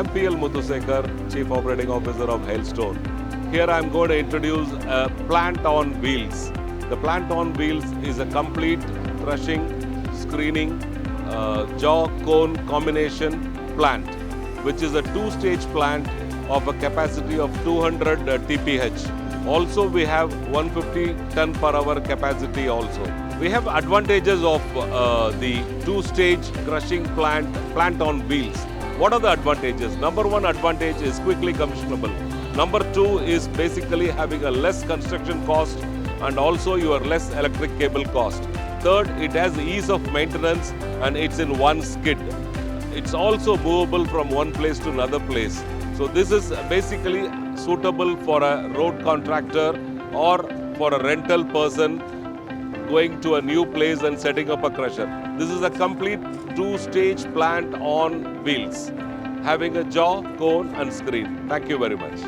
I'm PL Muthu Sekkar, Chief Operating Officer of Hailstone. Here I'm going to introduce a plant on wheels. The plant on wheels is a complete crushing, screening, jaw cone combination plant, which is a two-stage plant of a capacity of 200 TPH. Also, we have 150 ton per hour capacity also. We have advantages of the two-stage crushing plant on wheels. What are the advantages? Number one advantage is quickly commissionable. Number two is basically having a less construction cost and also your less electric cable cost. Third, it has ease of maintenance and it's in one skid. It's also movable from one place to another place. So this is basically suitable for a road contractor or for a rental person going to a new place and setting up a crusher. This is a complete two-stage plant on wheels, having a jaw, cone and screen. Thank you very much.